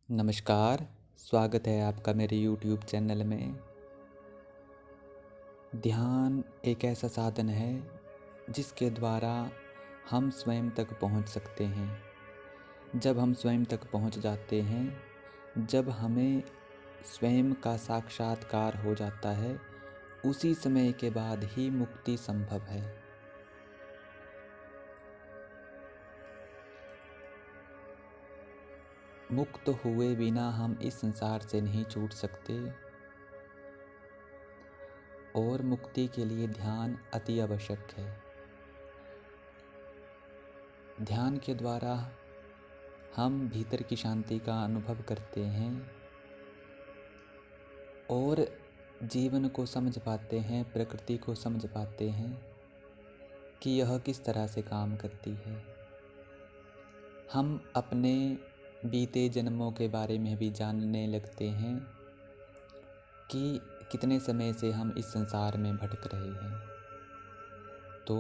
नमस्कार, स्वागत है आपका मेरे YouTube चैनल में। ध्यान एक ऐसा साधन है जिसके द्वारा हम स्वयं तक पहुंच सकते हैं। जब हम स्वयं तक पहुंच जाते हैं, जब हमें स्वयं का साक्षात्कार हो जाता है, उसी समय के बाद ही मुक्ति संभव है। मुक्त हुए बिना हम इस संसार से नहीं छूट सकते और मुक्ति के लिए ध्यान अति आवश्यक है। ध्यान के द्वारा हम भीतर की शांति का अनुभव करते हैं और जीवन को समझ पाते हैं, प्रकृति को समझ पाते हैं कि यह किस तरह से काम करती है। हम अपने बीते जन्मों के बारे में भी जानने लगते हैं कि कितने समय से हम इस संसार में भटक रहे हैं। तो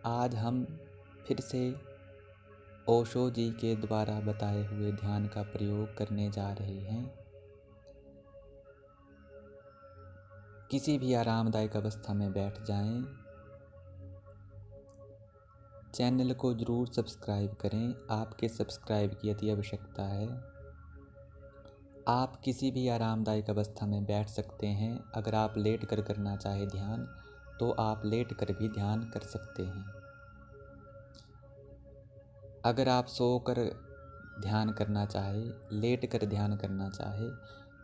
आज हम फिर से ओशो जी के द्वारा बताए हुए ध्यान का प्रयोग करने जा रहे हैं। किसी भी आरामदायक अवस्था में बैठ जाएं। चैनल को ज़रूर सब्सक्राइब करें, आपके सब्सक्राइब की अति आवश्यकता है। आप किसी भी आरामदायक अवस्था में बैठ सकते हैं। अगर आप लेट कर करना चाहे ध्यान, तो आप लेट कर भी ध्यान कर सकते हैं। अगर आप सो कर ध्यान करना चाहे, लेट कर ध्यान करना चाहे,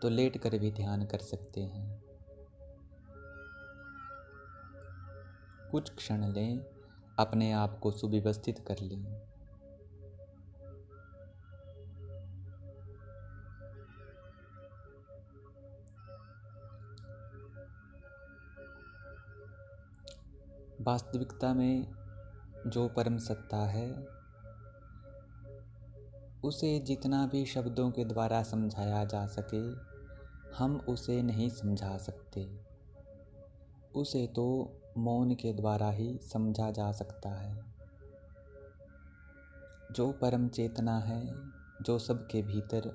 तो लेट कर भी ध्यान कर सकते हैं। कुछ क्षण लें, अपने आप को सुव्यवस्थित कर लें। वास्तविकता में जो परम सत्ता है, उसे जितना भी शब्दों के द्वारा समझाया जा सके, हम उसे नहीं समझा सकते। उसे तो मौन के द्वारा ही समझा जा सकता है। जो परम चेतना है, जो सबके भीतर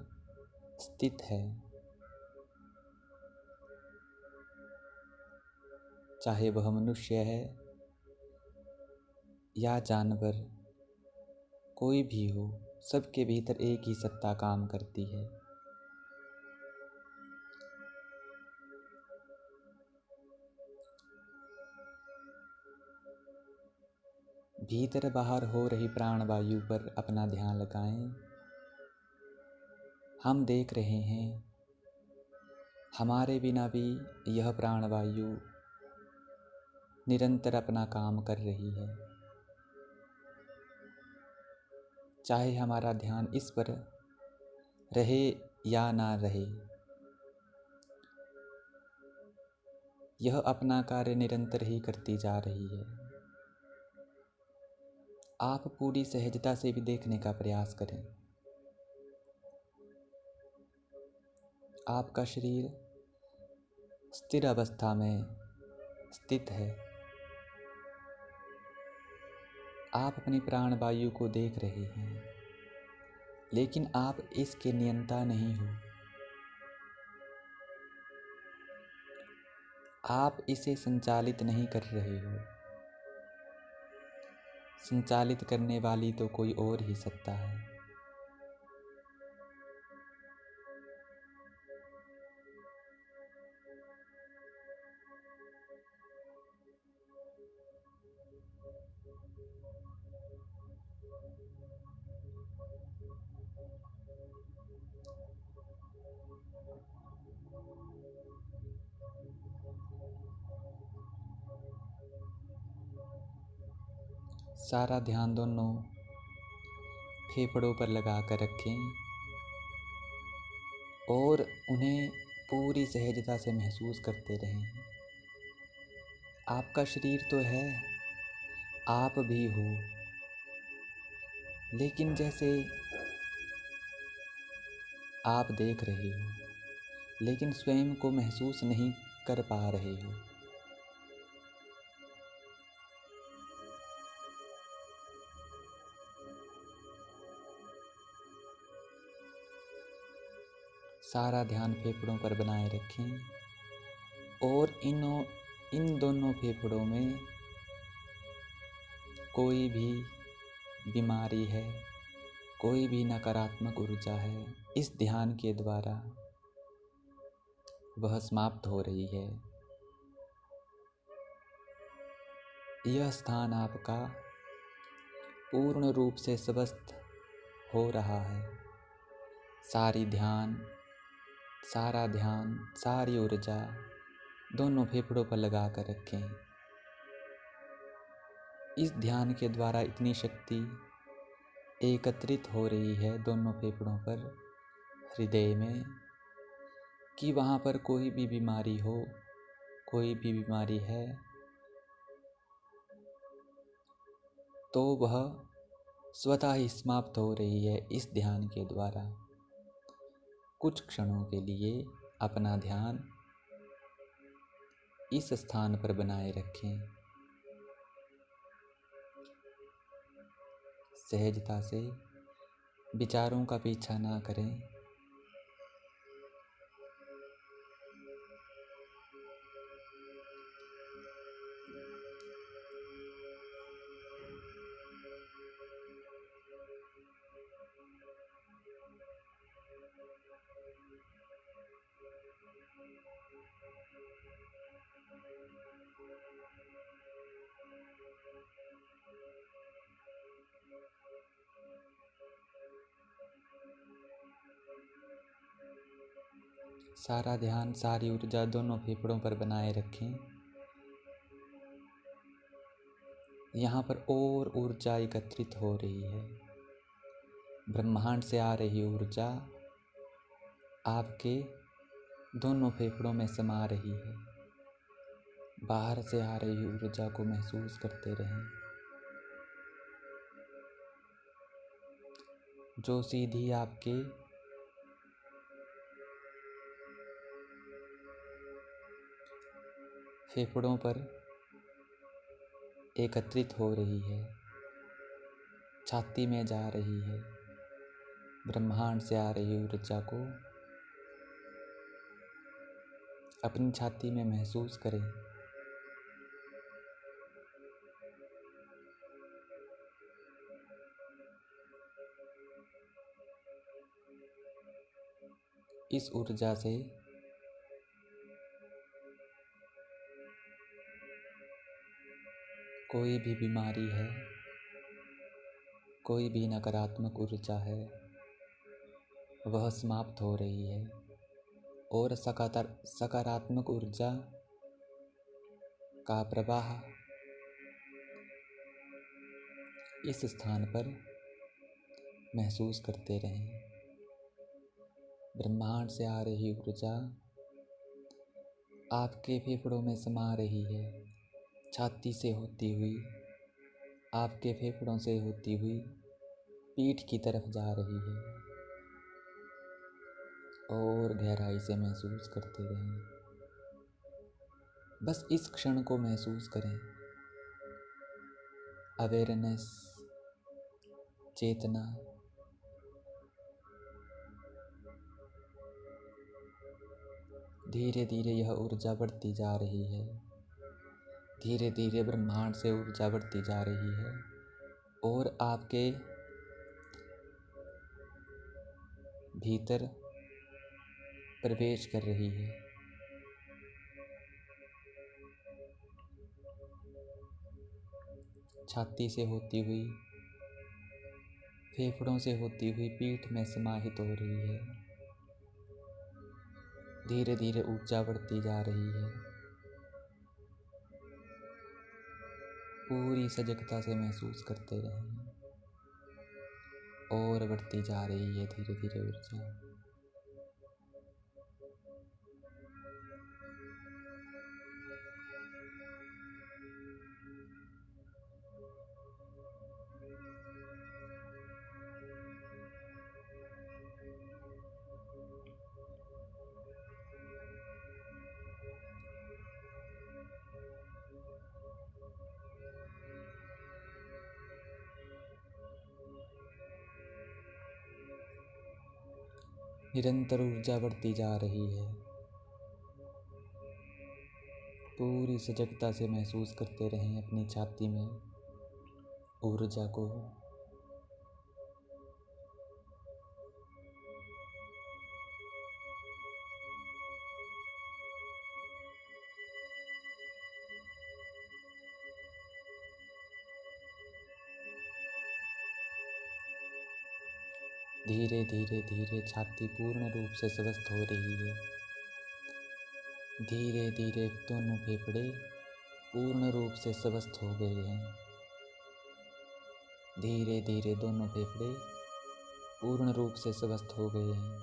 स्थित है, चाहे वह मनुष्य है या जानवर, कोई भी हो, सबके भीतर एक ही सत्ता काम करती है। भीतर बाहर हो रही प्राणवायु पर अपना ध्यान लगाएं। हम देख रहे हैं, हमारे बिना भी यह प्राणवायु निरंतर अपना काम कर रही है। चाहे हमारा ध्यान इस पर रहे या ना रहे, यह अपना कार्य निरंतर ही करती जा रही है। आप पूरी सहजता से भी देखने का प्रयास करें। आपका शरीर स्थिर अवस्था में स्थित है। आप अपनी प्राणवायु को देख रहे हैं, लेकिन आप इसके नियंता नहीं हो। आप इसे संचालित नहीं कर रहे हो। संचालित करने वाली तो कोई और ही सत्ता है। सारा ध्यान दोनों फेफड़ों पर लगा कर रखें और उन्हें पूरी सहजता से महसूस करते रहें। आपका शरीर तो है, आप भी हो, लेकिन जैसे आप देख रहे हो, लेकिन स्वयं को महसूस नहीं कर पा रहे हो। सारा ध्यान फेफड़ों पर बनाए रखें और इन दोनों फेफड़ों में कोई भी बीमारी है, कोई भी नकारात्मक ऊर्जा है, इस ध्यान के द्वारा वह समाप्त हो रही है। यह स्थान आपका पूर्ण रूप से स्वस्थ हो रहा है। सारा ध्यान, सारी ऊर्जा दोनों फेफड़ों पर लगा कर रखें। इस ध्यान के द्वारा इतनी शक्ति एकत्रित हो रही है दोनों फेफड़ों पर, हृदय में, कि वहाँ पर कोई भी बीमारी हो, कोई भी बीमारी है तो वह स्वतः ही समाप्त हो रही है इस ध्यान के द्वारा। कुछ क्षणों के लिए अपना ध्यान इस स्थान पर बनाए रखें। सहजता से विचारों का पीछा ना करें। सारा ध्यान, सारी ऊर्जा दोनों फेफड़ों पर बनाए रखें। यहाँ पर और ऊर्जा एकत्रित हो रही है। ब्रह्मांड से आ रही ऊर्जा आपके दोनों फेफड़ों में समा रही है। बाहर से आ रही ऊर्जा को महसूस करते रहें, जो सीधी आपके फेफड़ों पर एकत्रित हो रही है, छाती में जा रही है। ब्रह्मांड से आ रही ऊर्जा को अपनी छाती में महसूस करें। इस ऊर्जा से कोई भी बीमारी है, कोई भी नकारात्मक ऊर्जा है, वह समाप्त हो रही है और सकारात्मक ऊर्जा का प्रवाह इस स्थान पर महसूस करते रहें। ब्रह्मांड से आ रही ऊर्जा आपके फेफड़ों में समा रही है, छाती से होती हुई, आपके फेफड़ों से होती हुई पीठ की तरफ जा रही है और गहराई से महसूस करते रहें। बस इस क्षण को महसूस करें। अवेयरनेस, चेतना, धीरे धीरे यह ऊर्जा बढ़ती जा रही है। धीरे धीरे ब्रह्मांड से ऊर्जा बढ़ती जा रही है और आपके भीतर प्रवेश कर रही है। छाती से होती हुई, फेफड़ों से होती हुई पीठ में समाहित हो रही है। धीरे धीरे ऊर्जा बढ़ती जा रही है। पूरी सजगता से महसूस करते रहें और बढ़ती जा रही है धीरे धीरे ऊर्जा। निरंतर ऊर्जा बढ़ती जा रही है। पूरी सजगता से महसूस करते रहें अपनी छाती में ऊर्जा को। धीरे धीरे धीरे छाती पूर्ण रूप से स्वस्थ हो रही है। धीरे धीरे दोनों फेफड़े पूर्ण रूप से स्वस्थ हो गए हैं। धीरे धीरे दोनों फेफड़े पूर्ण रूप से स्वस्थ हो गए हैं।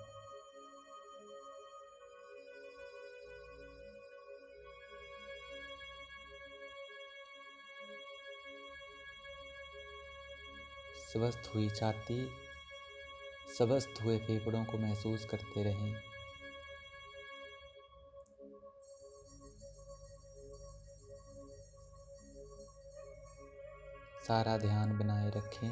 स्वस्थ हुई छाती, स्वस्थ हुए फेफड़ों को महसूस करते रहें। सारा ध्यान बनाए रखें।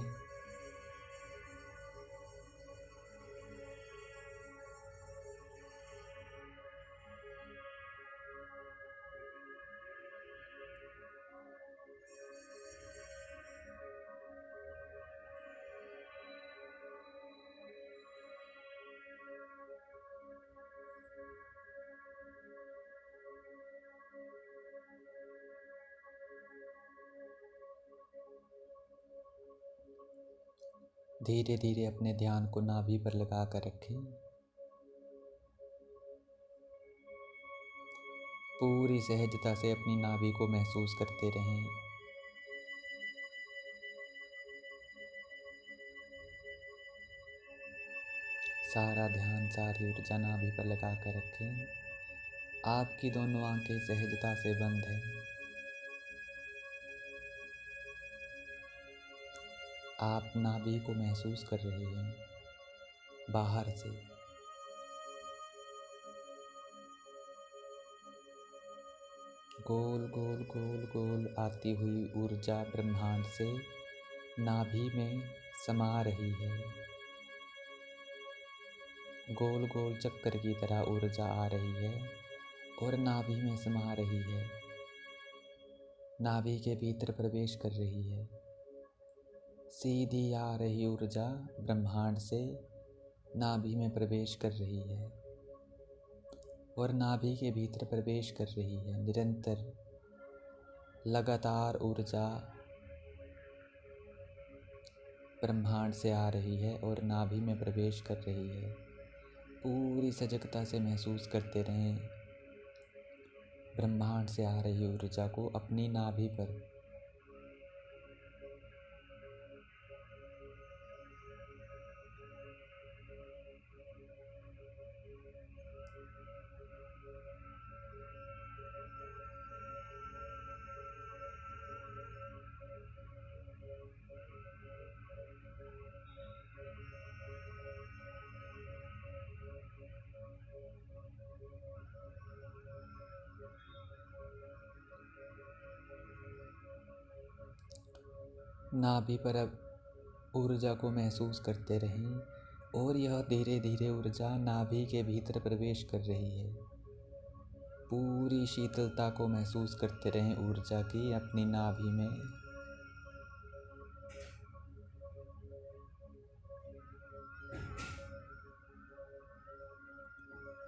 धीरे धीरे अपने ध्यान को नाभि पर लगा कर रखें। पूरी सहजता से अपनी नाभि को महसूस करते रहें। सारा ध्यान, सारी ऊर्जा नाभि पर लगा कर रखें। आपकी दोनों आंखें सहजता से बंद हैं। आप नाभि को महसूस कर रहे हैं बाहर से। गोल गोल गोल गोल आती हुई ऊर्जा ब्रह्मांड से नाभि में समा रही है। गोल गोल चक्कर की तरह ऊर्जा आ रही है और नाभि में समा रही है। नाभि के भीतर प्रवेश कर रही है। सीधी आ रही ऊर्जा ब्रह्मांड से नाभि में प्रवेश कर रही है और नाभि के भीतर प्रवेश कर रही है। निरंतर लगातार ऊर्जा ब्रह्मांड से आ रही है और नाभि में प्रवेश कर रही है। पूरी सजगता से महसूस करते रहें ब्रह्मांड से आ रही ऊर्जा को अपनी नाभि पर। नाभि पर अब ऊर्जा को महसूस करते रहें और यह धीरे धीरे ऊर्जा नाभि के भीतर प्रवेश कर रही है। पूरी शीतलता को महसूस करते रहें ऊर्जा की अपनी नाभि में।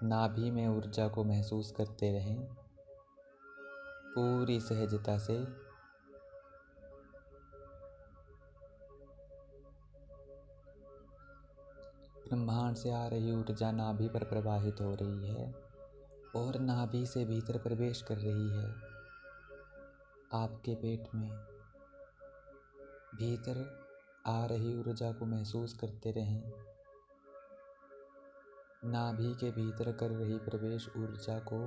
नाभि में ऊर्जा को महसूस करते रहें पूरी सहजता से। ब्रह्मांड से आ रही ऊर्जा नाभि पर प्रवाहित हो रही है और नाभि से भीतर प्रवेश कर रही है। आपके पेट में भीतर आ रही ऊर्जा को महसूस करते रहें। नाभि के भीतर कर रही प्रवेश ऊर्जा को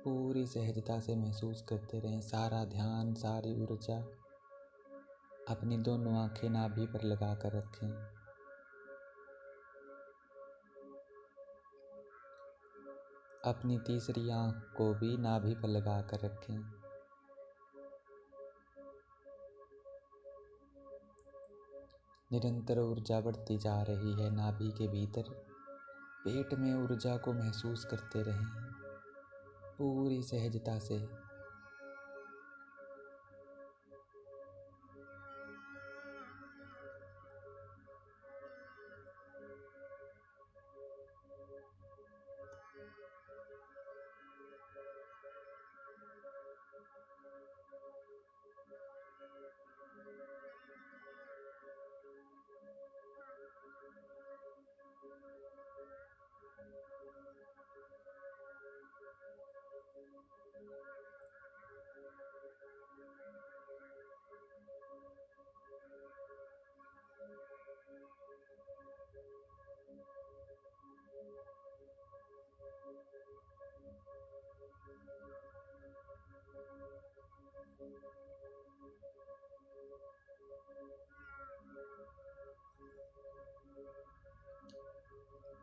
पूरी सहजता से महसूस करते रहें। सारा ध्यान, सारी ऊर्जा अपनी दोनों आंखें नाभि पर लगा कर रखें। अपनी तीसरी आंख को भी नाभि पर लगा कर रखें। निरंतर ऊर्जा बढ़ती जा रही है नाभि के भीतर पेट में ऊर्जा को महसूस करते रहें पूरी सहजता से।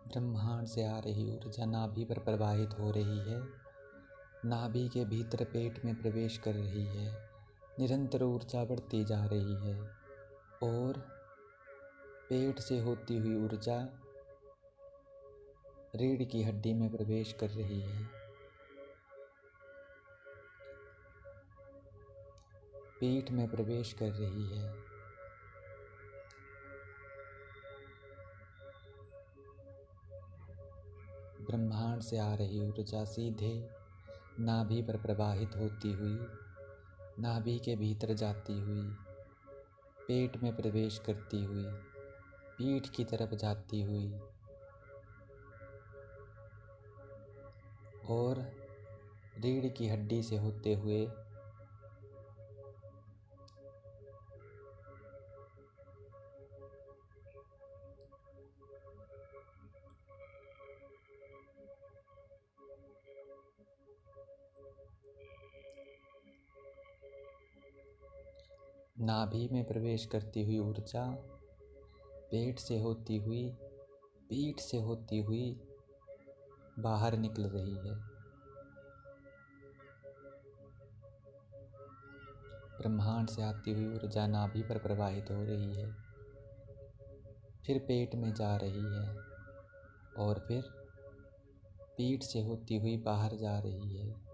ब्रह्मांड से आ रही ऊर्जा नाभि पर प्रवाहित हो रही है, नाभि के भीतर पेट में प्रवेश कर रही है। निरंतर ऊर्जा बढ़ती जा रही है और पेट से होती हुई ऊर्जा रीढ़ की हड्डी में प्रवेश कर रही है। पीठ में प्रवेश कर रही है। ब्रह्मांड से आ रही ऊर्जा सीधे नाभि पर प्रवाहित होती हुई, नाभि के भीतर जाती हुई, पेट में प्रवेश करती हुई, पीठ की तरफ जाती हुई और रीढ़ की हड्डी से होते हुए नाभि में प्रवेश करती हुई ऊर्जा पेट से होती हुई, पीठ से होती हुई बाहर निकल रही है। ब्रह्मांड से आती हुई ऊर्जा नाभि पर प्रवाहित हो रही है, फिर पेट में जा रही है और फिर पीठ से होती हुई बाहर जा रही है।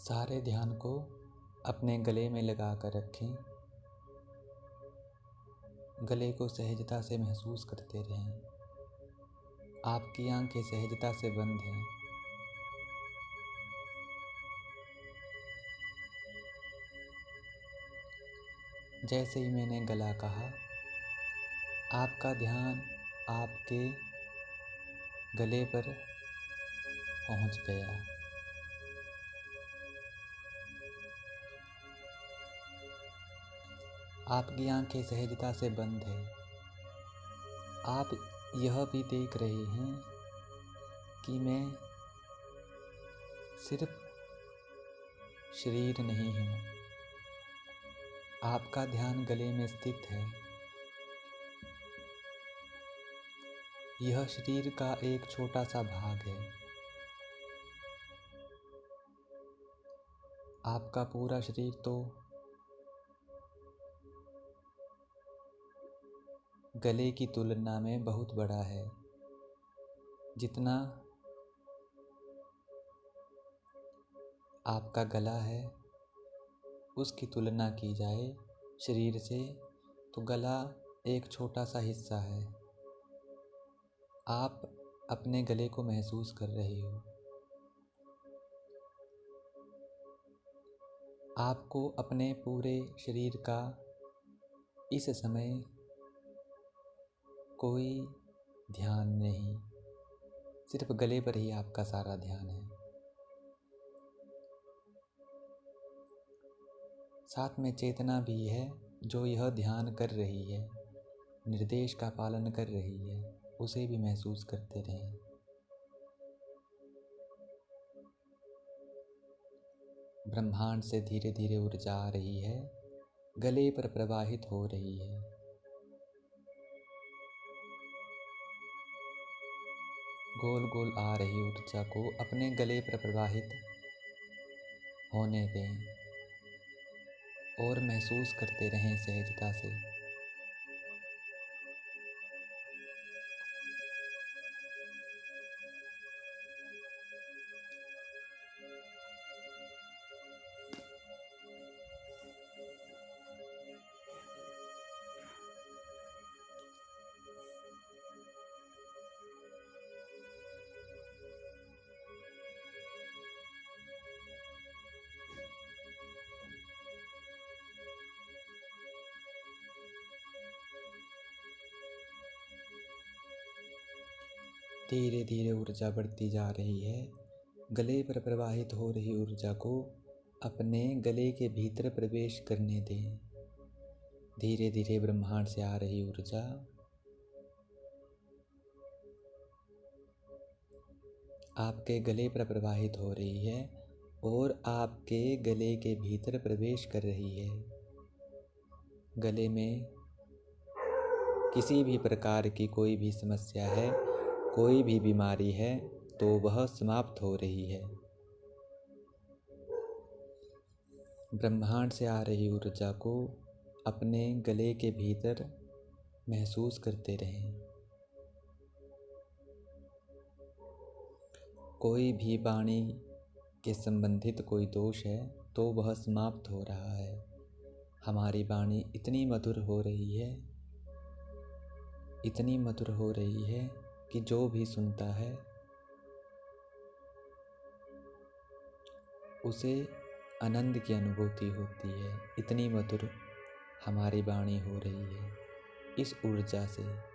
सारे ध्यान को अपने गले में लगा कर रखें। गले को सहजता से महसूस करते रहें। आपकी आंखें सहजता से बंद हैं। जैसे ही मैंने गला कहा, आपका ध्यान आपके गले पर पहुंच गया। आपकी आंखें सहजता से बंद है। आप यह भी देख रहे हैं कि मैं सिर्फ शरीर नहीं हूँ। आपका ध्यान गले में स्थित है। यह शरीर का एक छोटा सा भाग है। आपका पूरा शरीर तो गले की तुलना में बहुत बड़ा है। जितना आपका गला है उसकी तुलना की जाए शरीर से तो गला एक छोटा सा हिस्सा है। आप अपने गले को महसूस कर रहे हो। आपको अपने पूरे शरीर का इस समय कोई ध्यान नहीं, सिर्फ गले पर ही आपका सारा ध्यान है। साथ में चेतना भी है जो यह ध्यान कर रही है, निर्देश का पालन कर रही है, उसे भी महसूस करते रहें। ब्रह्मांड से धीरे धीरे ऊर्जा आ रही है, गले पर प्रवाहित हो रही है। गोल गोल आ रही ऊर्जा को अपने गले पर प्रवाहित होने दें और महसूस करते रहें सहजता से। धीरे धीरे ऊर्जा बढ़ती जा रही है। गले पर प्रवाहित हो रही ऊर्जा को अपने गले के भीतर प्रवेश करने दें। धीरे धीरे ब्रह्मांड से आ रही ऊर्जा आपके गले पर प्रवाहित हो रही है और आपके गले के भीतर प्रवेश कर रही है। गले में किसी भी प्रकार की कोई भी समस्या है, कोई भी बीमारी है तो वह समाप्त हो रही है। ब्रह्मांड से आ रही ऊर्जा को अपने गले के भीतर महसूस करते रहें। कोई भी वाणी के संबंधित कोई दोष है तो वह समाप्त हो रहा है। हमारी वाणी इतनी मधुर हो रही है, इतनी मधुर हो रही है कि जो भी सुनता है उसे आनंद की अनुभूति होती है। इतनी मधुर हमारी वाणी हो रही है इस ऊर्जा से।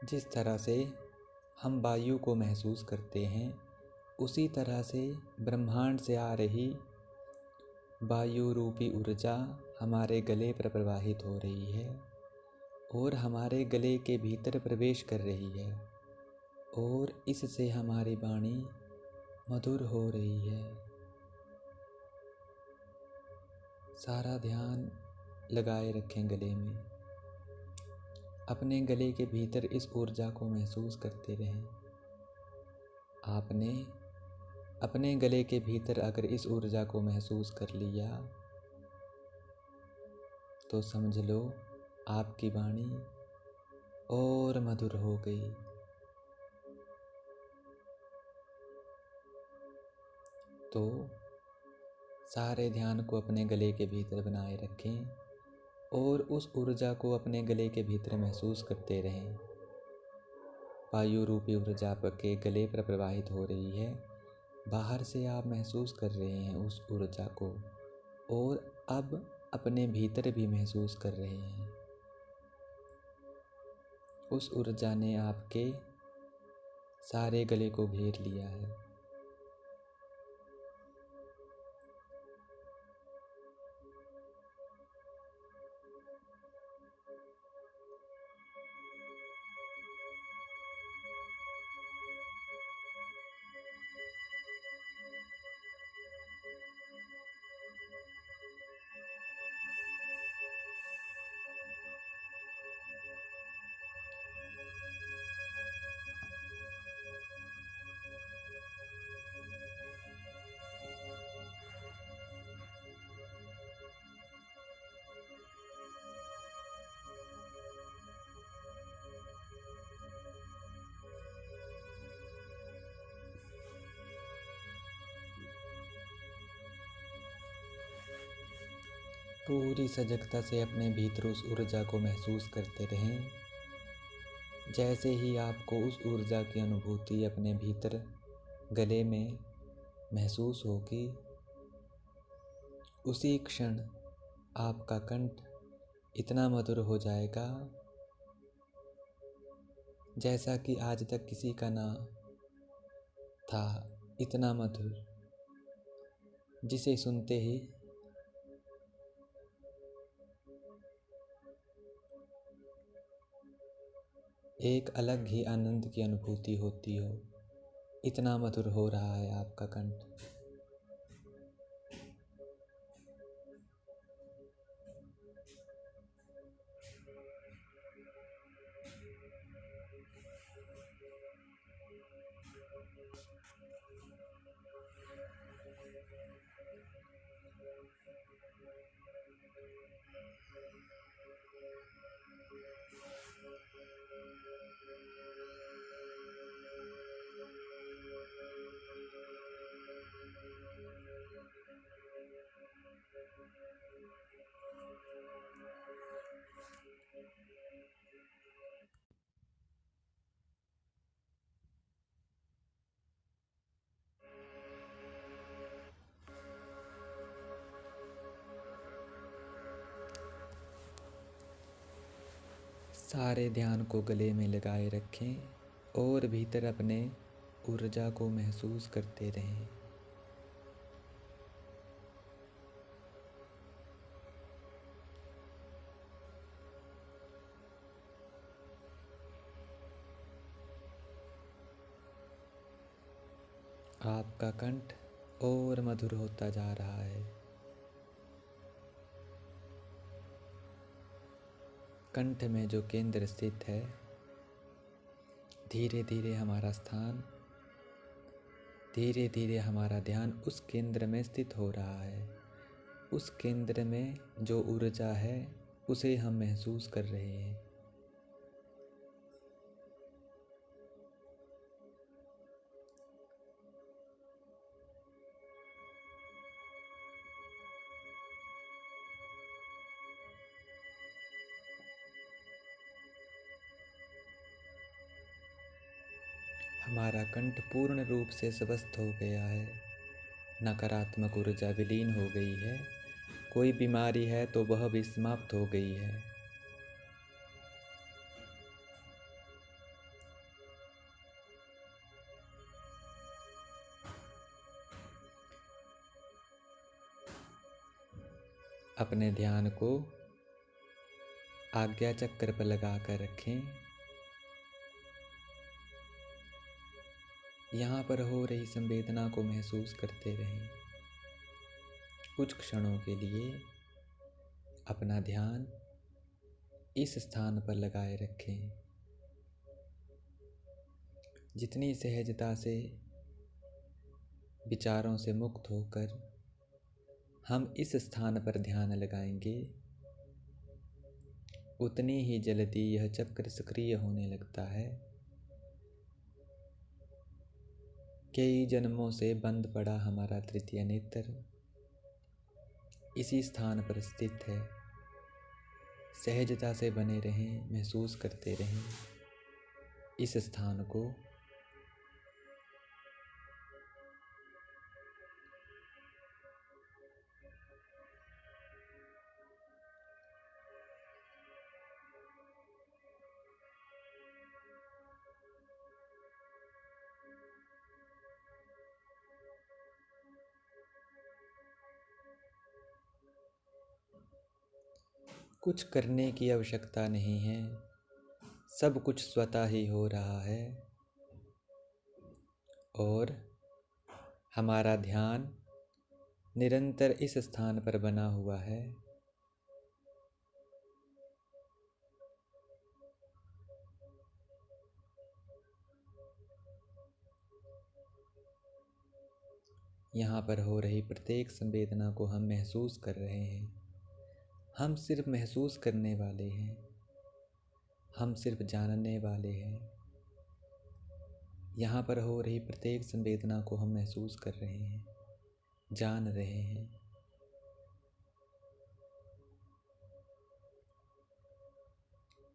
जिस तरह से हम वायु को महसूस करते हैं उसी तरह से ब्रह्मांड से आ रही वायु रूपी ऊर्जा हमारे गले पर प्रवाहित हो रही है और हमारे गले के भीतर प्रवेश कर रही है और इससे हमारी वाणी मधुर हो रही है। सारा ध्यान लगाए रखें गले में। अपने गले के भीतर इस ऊर्जा को महसूस करते रहें। आपने अपने गले के भीतर अगर इस ऊर्जा को महसूस कर लिया तो समझ लो आपकी वाणी और मधुर हो गई। तो सारे ध्यान को अपने गले के भीतर बनाए रखें और उस ऊर्जा को अपने गले के भीतर महसूस करते रहें। वायु रूपी ऊर्जा आपके गले पर प्रवाहित हो रही है। बाहर से आप महसूस कर रहे हैं उस ऊर्जा को और अब अपने भीतर भी महसूस कर रहे हैं। उस ऊर्जा ने आपके सारे गले को घेर लिया है। पूरी सजगता से अपने भीतर उस ऊर्जा को महसूस करते रहें। जैसे ही आपको उस ऊर्जा की अनुभूति अपने भीतर गले में महसूस होगी, उसी क्षण आपका कंठ इतना मधुर हो जाएगा जैसा कि आज तक किसी का ना था। इतना मधुर जिसे सुनते ही एक अलग ही आनंद की अनुभूति होती हो। इतना मधुर हो रहा है आपका कंठ। सारे ध्यान को गले में लगाए रखें और भीतर अपने ऊर्जा को महसूस करते रहें। आपका कंठ और मधुर होता जा रहा है। कंठ में जो केंद्र स्थित है, धीरे धीरे हमारा स्थान, धीरे धीरे हमारा ध्यान उस केंद्र में स्थित हो रहा है। उस केंद्र में जो ऊर्जा है उसे हम महसूस कर रहे हैं। हमारा कंठ पूर्ण रूप से स्वस्थ हो गया है। नकारात्मक ऊर्जा विलीन हो गई है। कोई बीमारी है तो वह भी समाप्त हो गई है। अपने ध्यान को आज्ञा चक्र पर लगा कर रखें। यहाँ पर हो रही संवेदना को महसूस करते रहें। कुछ क्षणों के लिए अपना ध्यान इस स्थान पर लगाए रखें। जितनी सहजता से विचारों से मुक्त होकर हम इस स्थान पर ध्यान लगाएंगे, उतनी ही जल्दी यह चक्र सक्रिय होने लगता है। कई जन्मों से बंद पड़ा हमारा तृतीय नेत्र इसी स्थान पर स्थित है। सहजता से बने रहें, महसूस करते रहें इस स्थान को। कुछ करने की आवश्यकता नहीं है, सब कुछ स्वतः ही हो रहा है और हमारा ध्यान निरंतर इस स्थान पर बना हुआ है। यहाँ पर हो रही प्रत्येक संवेदना को हम महसूस कर रहे हैं। हम सिर्फ महसूस करने वाले हैं, हम सिर्फ जानने वाले हैं। यहाँ पर हो रही प्रत्येक संवेदना को हम महसूस कर रहे हैं, जान रहे हैं।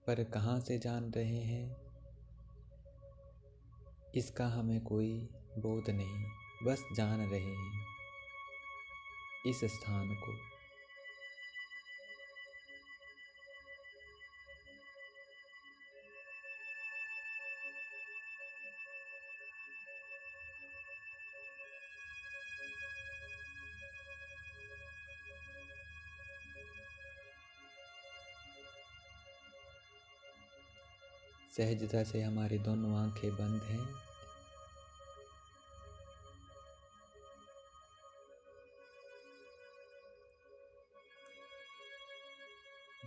पर कहाँ से जान रहे हैं, इसका हमें कोई बोध नहीं, बस जान रहे हैं इस स्थान को। सहजता से हमारी दोनों आंखें बंद हैं।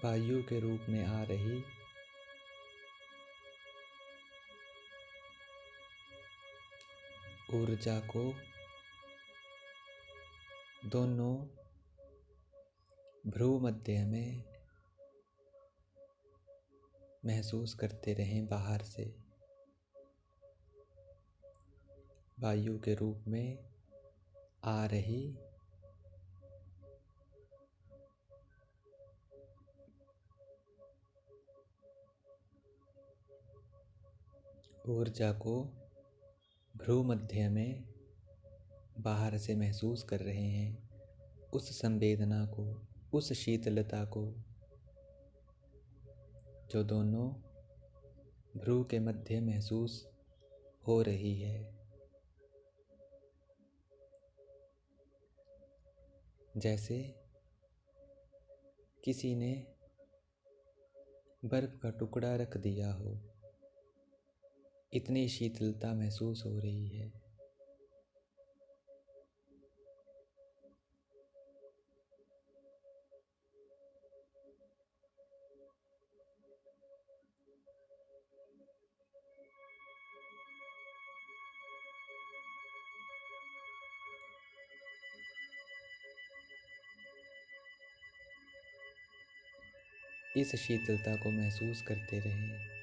वायु के रूप में आ रही ऊर्जा को दोनों भ्रू मध्य में महसूस करते रहें। बाहर से वायु के रूप में आ रही ऊर्जा को भ्रू मध्य में बाहर से महसूस कर रहे हैं। उस संवेदना को, उस शीतलता को जो दोनों भ्रू के मध्य महसूस हो रही है। जैसे किसी ने बर्फ का टुकड़ा रख दिया हो, इतनी शीतलता महसूस हो रही है। इस शीतलता को महसूस करते रहें।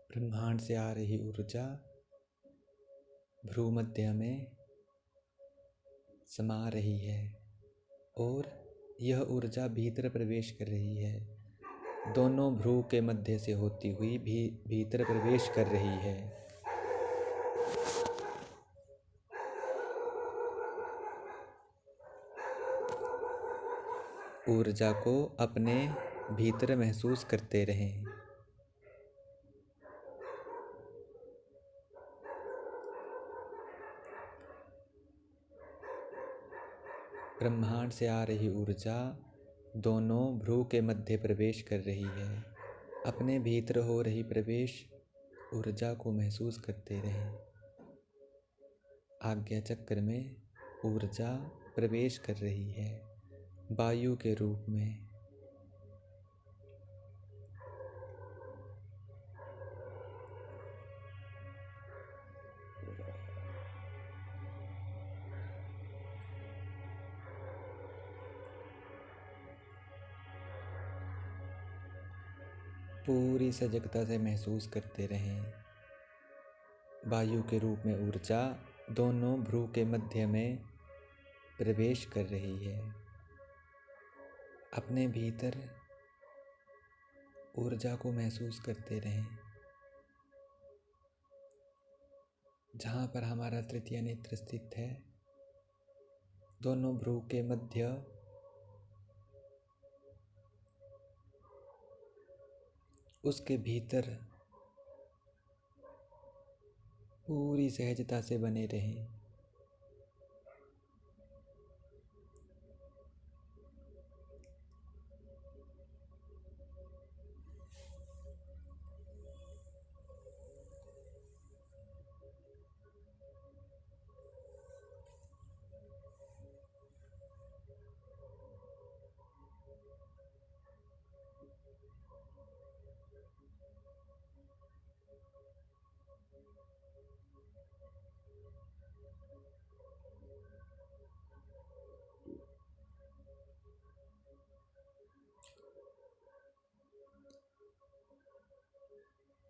ब्रह्मांड से आ रही ऊर्जा भ्रू मध्य में समा रही है और यह ऊर्जा भीतर प्रवेश कर रही है। दोनों भ्रू के मध्य से होती हुई भी भीतर प्रवेश कर रही है। ऊर्जा को अपने भीतर महसूस करते रहें। ब्रह्मांड से आ रही ऊर्जा दोनों भ्रू के मध्य प्रवेश कर रही है। अपने भीतर हो रही प्रवेश ऊर्जा को महसूस करते रहें। आज्ञा चक्र में ऊर्जा प्रवेश कर रही है वायु के रूप में। पूरी सजगता से महसूस करते रहें। वायु के रूप में ऊर्जा दोनों भ्रू के मध्य में प्रवेश कर रही है। अपने भीतर ऊर्जा को महसूस करते रहें। जहाँ पर हमारा तृतीय नेत्र स्थित है, दोनों भ्रू के मध्य उसके भीतर पूरी सहजता से बने रहें।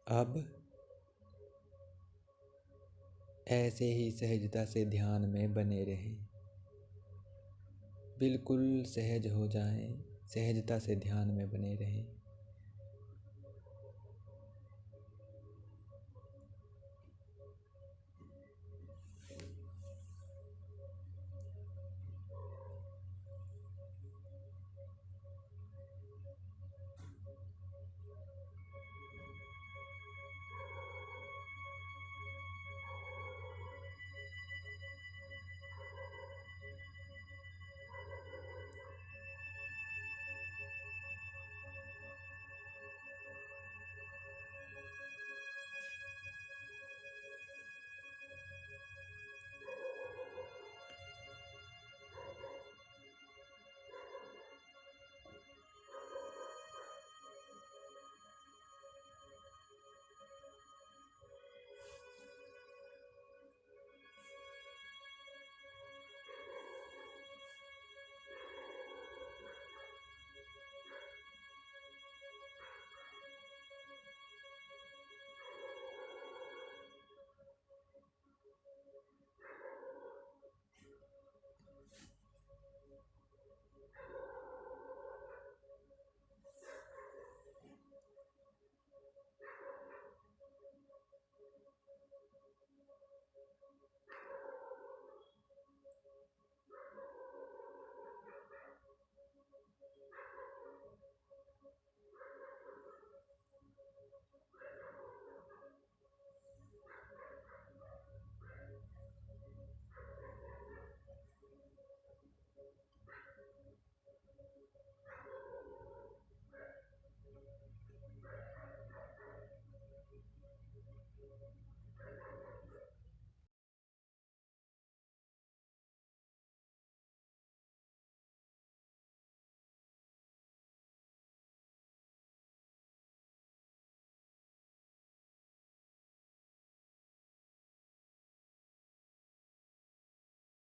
अब ऐसे ही सहजता से ध्यान में बने रहें। बिल्कुल सहज हो जाएं, सहजता से ध्यान में बने रहें।